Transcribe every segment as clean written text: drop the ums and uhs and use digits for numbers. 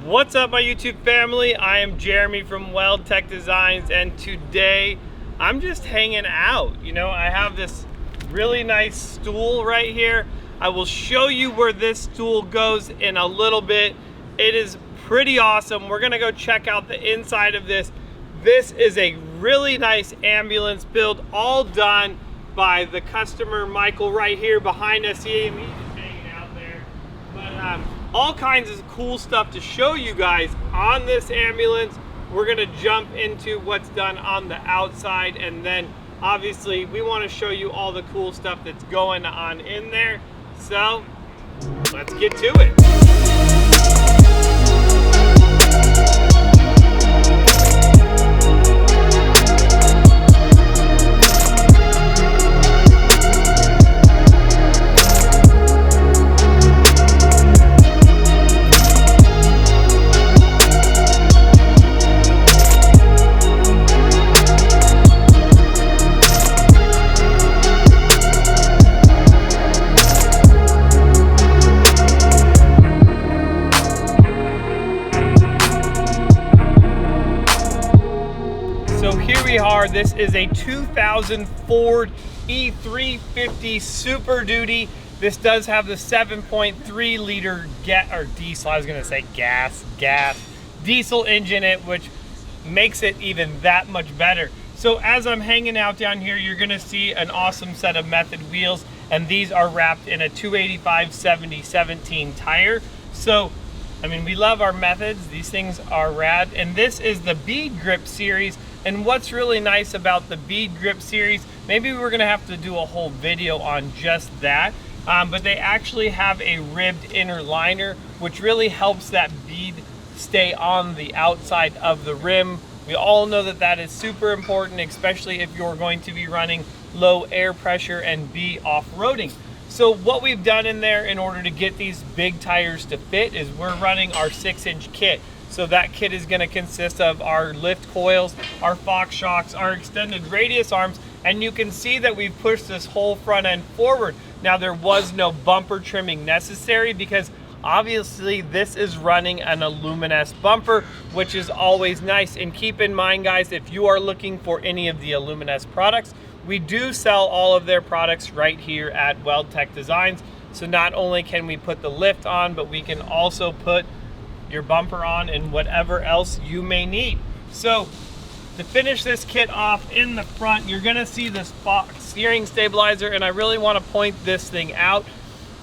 What's up, my YouTube family? I am Jeremy from Weldtec Designs, and today I'm just hanging out. You know, I have this really nice stool right here. I will show you where this stool goes in a little bit. It is pretty awesome. We're gonna go check out the inside of this. This is a really nice ambulance build, all done by the customer, Michael, right here behind us. He's just hanging out there. But all kinds of cool stuff to show you guys on this ambulance. We're gonna jump into what's done on the outside, and then obviously we want to show you all the cool stuff that's going on in there. So let's get to it. This is a 2004 E350 Super Duty. This does have the 7.3 liter diesel, I was gonna say gas diesel engine in it, which makes it even that much better. So as I'm hanging out down here, you're gonna see an awesome set of Method wheels, and these are wrapped in a 285/70/17 tire. So I mean, we love our Methods. These things are rad. And this is the Bead Grip series. And what's really nice about the Bead Grip series, maybe we're gonna have to do a whole video on just that, but they actually have a ribbed inner liner, which really helps that bead stay on the outside of the rim. We all know that that is super important, especially if you're going to be running low air pressure and be off-roading. So what we've done in there in order to get these big tires to fit is we're running our 6-inch kit. So that kit is going to consist of our lift coils, our Fox shocks, our extended radius arms, and you can see that we've pushed this whole front end forward. Now there was no bumper trimming necessary because obviously this is running an Aluminess bumper, which is always nice. And keep in mind, guys, if you are looking for any of the Aluminess products, we do sell all of their products right here at Weldtec Designs. So not only can we put the lift on, but we can also put your bumper on and whatever else you may need. So to finish this kit off in the front, you're gonna see this Fox steering stabilizer, and I really wanna point this thing out.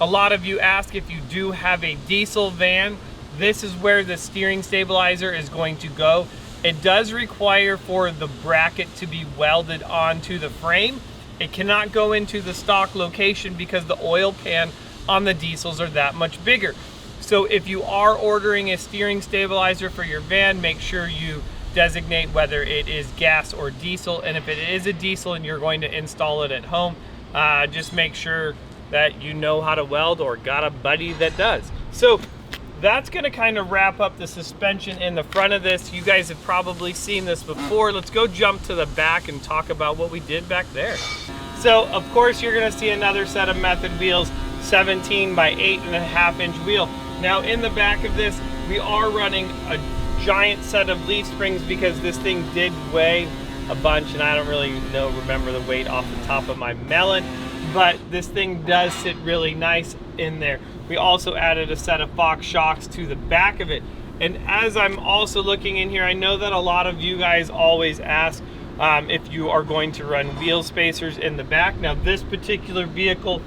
A lot of you ask if you do have a diesel van, this is where the steering stabilizer is going to go. It does require for the bracket to be welded onto the frame. It cannot go into the stock location because the oil pan on the diesels are that much bigger. So if you are ordering a steering stabilizer for your van, make sure you designate whether it is gas or diesel. And if it is a diesel and you're going to install it at home, just make sure that you know how to weld or got a buddy that does. So that's gonna kind of wrap up the suspension in the front of this. You guys have probably seen this before. Let's go jump to the back and talk about what we did back there. So of course you're gonna see another set of Method wheels, 17 by 8.5 inch wheel. Now in the back of this, we are running a giant set of leaf springs because this thing did weigh a bunch, and I don't really remember the weight off the top of my melon, but this thing does sit really nice in there. We also added a set of Fox shocks to the back of it. And as I'm also looking in here, I know that a lot of you guys always ask if you are going to run wheel spacers in the back. Now this particular vehicle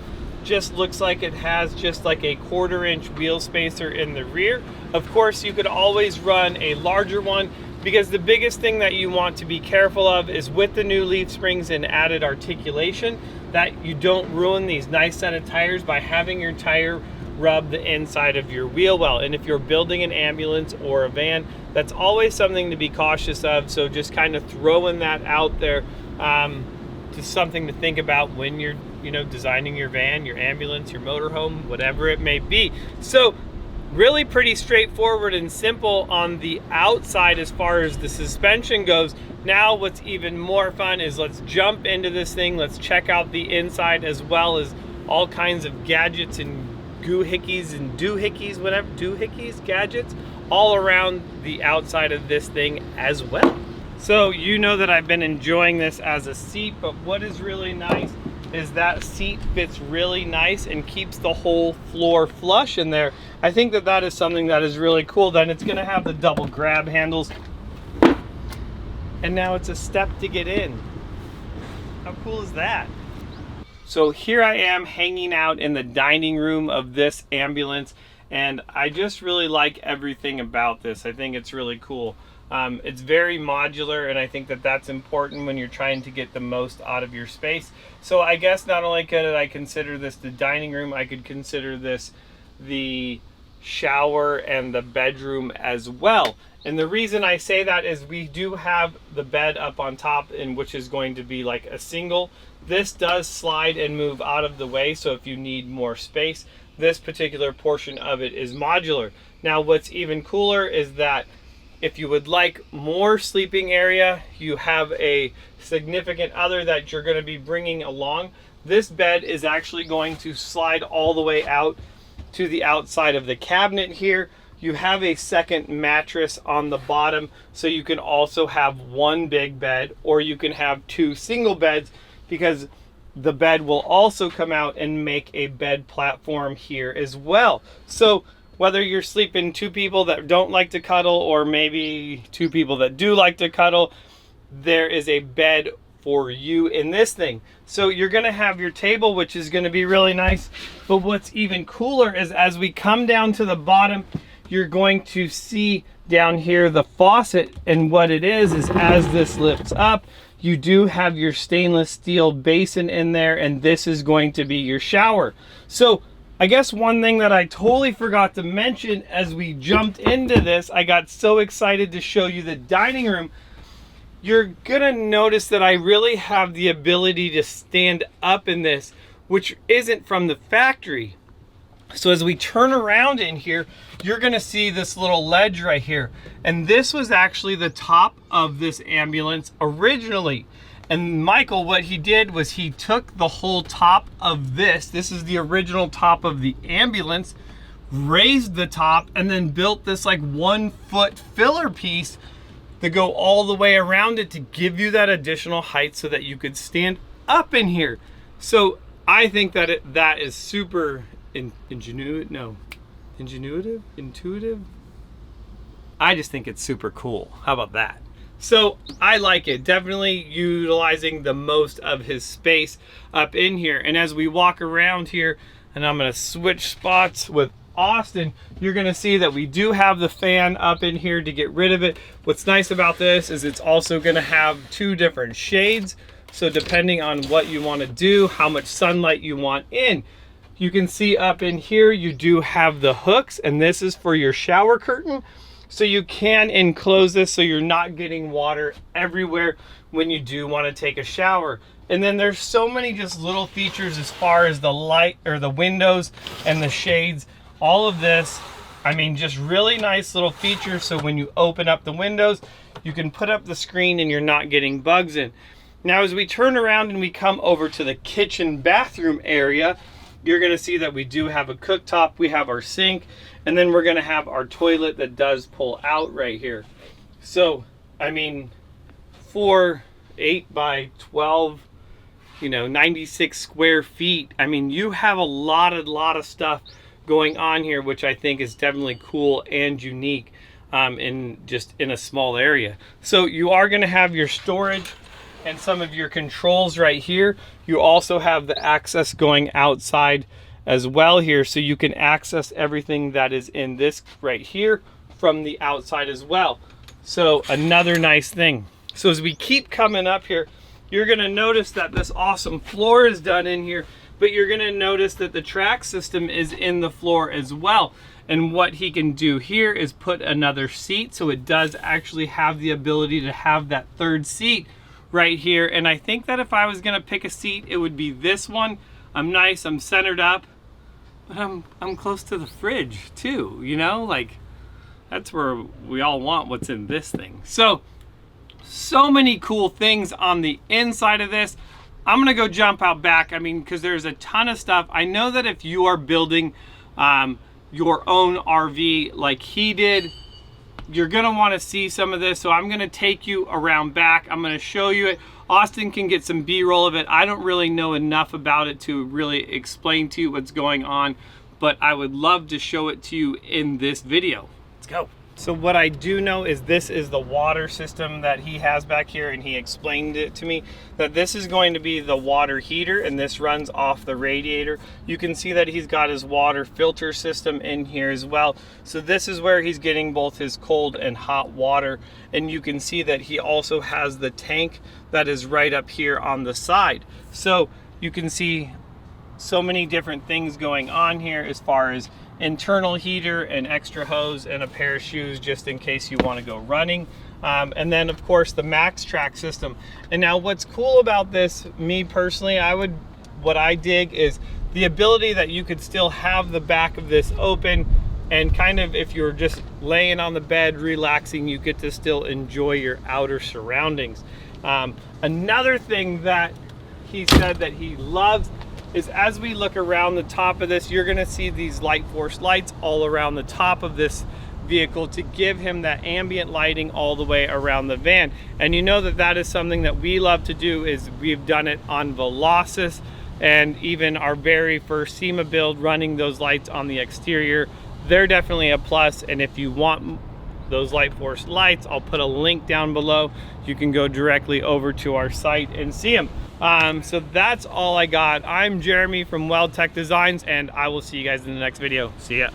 just looks like it has just like a 1/4 inch wheel spacer in the rear. Of course, you could always run a larger one, because the biggest thing that you want to be careful of is with the new leaf springs and added articulation, that you don't ruin these nice set of tires by having your tire rub the inside of your wheel well. And if you're building an ambulance or a van, that's always something to be cautious of. So just kind of throwing that out there, just something to think about when you're designing your van, your ambulance, your motorhome, whatever it may be. So really pretty straightforward and simple on the outside as far as the suspension goes. Now what's even more fun is let's jump into this thing. Let's check out the inside as well as all kinds of gadgets and gadgets, all around the outside of this thing as well. So you know that I've been enjoying this as a seat, but what is really nice is that seat fits really nice and keeps the whole floor flush in there. I think that that is something that is really cool. Then it's gonna have the double grab handles, and now it's a step to get in. How cool is that? So here I am hanging out in the dining room of this ambulance, and I just really like everything about this. I think it's really cool. It's very modular, and I think that that's important when you're trying to get the most out of your space. So I guess not only could I consider this the dining room, I could consider this the shower and the bedroom as well. And the reason I say that is we do have the bed up on top, and which is going to be like a single. This does slide and move out of the way, so if you need more space, this particular portion of it is modular. Now what's even cooler is that if you would like more sleeping area, you have a significant other that you're going to be bringing along, this bed is actually going to slide all the way out to the outside of the cabinet here. You have a second mattress on the bottom, so you can also have one big bed, or you can have two single beds, because the bed will also come out and make a bed platform here as well. So whether you're sleeping two people that don't like to cuddle, or maybe two people that do like to cuddle, there is a bed for you in this thing. So you're gonna have your table, which is gonna be really nice. But what's even cooler is as we come down to the bottom, you're going to see down here the faucet, and what it is as this lifts up, you do have your stainless steel basin in there, and this is going to be your shower. So I guess one thing that I totally forgot to mention as we jumped into this, I got so excited to show you the dining room. You're gonna notice that I really have the ability to stand up in this, which isn't from the factory. So as we turn around in here, you're gonna see this little ledge right here. And this was actually the top of this ambulance originally. And Michael, what he did was he took the whole top of this is the original top of the ambulance, raised the top, and then built this like 1 foot filler piece to go all the way around it to give you that additional height so that you could stand up in here. So I think that that is super intuitive. I just think it's super cool. How about that? So I like it, definitely utilizing the most of his space up in here. And as we walk around here, and I'm gonna switch spots with Austin, you're gonna see that we do have the fan up in here to get rid of it. What's nice about this is it's also gonna have 2 different shades. So depending on what you wanna do, how much sunlight you want in, you can see up in here, you do have the hooks, and this is for your shower curtain. So you can enclose this so you're not getting water everywhere when you do want to take a shower. And then there's so many just little features as far as the light or the windows and the shades. All of this, I mean, just really nice little features. So when you open up the windows, you can put up the screen and you're not getting bugs in. Now, as we turn around and we come over to the kitchen bathroom area, you're gonna see that we do have a cooktop, we have our sink, and then we're gonna have our toilet that does pull out right here. So, I mean, for 8 by 12, 96 square feet, I mean, you have a lot of stuff going on here, which I think is definitely cool and unique in a small area. So you are gonna have your storage and some of your controls right here. You also have the access going outside as well here, so you can access everything that is in this right here from the outside as well. So another nice thing. So as we keep coming up here, you're gonna notice that this awesome floor is done in here, but you're gonna notice that the track system is in the floor as well. And what he can do here is put another seat, so it does actually have the ability to have that 3rd seat right here. And I think that if I was gonna pick a seat, it would be this one. I'm nice, I'm centered up, but I'm close to the fridge too, like that's where we all want what's in this thing. So many cool things on the inside of this. I'm gonna go jump out back, because there's a ton of stuff. I know that if you are building your own RV like he did, you're gonna wanna see some of this, so I'm gonna take you around back. I'm gonna show you it. Austin can get some B-roll of it. I don't really know enough about it to really explain to you what's going on, but I would love to show it to you in this video. Let's go. So what I do know is this is the water system that he has back here, and he explained it to me that this is going to be the water heater, and this runs off the radiator. You can see that he's got his water filter system in here as well. So this is where he's getting both his cold and hot water, and you can see that he also has the tank that is right up here on the side. So you can see so many different things going on here as far as internal heater and extra hose and a pair of shoes just in case you want to go running. And then of course the max track system. And now what's cool about this, me personally, what I dig is the ability that you could still have the back of this open, and kind of if you're just laying on the bed relaxing, you get to still enjoy your outer surroundings. Another thing that he said that he loves is as we look around the top of this, you're gonna see these light force lights all around the top of this vehicle to give him that ambient lighting all the way around the van. And you know that that is something that we love to do, is we've done it on Velocis, and even our very first SEMA build, running those lights on the exterior. They're definitely a plus, and if you want those light force lights, I'll put a link down below. You can go directly over to our site and see them. So that's all I got. I'm Jeremy from Weldtec Designs, and I will see you guys in the next video. See ya.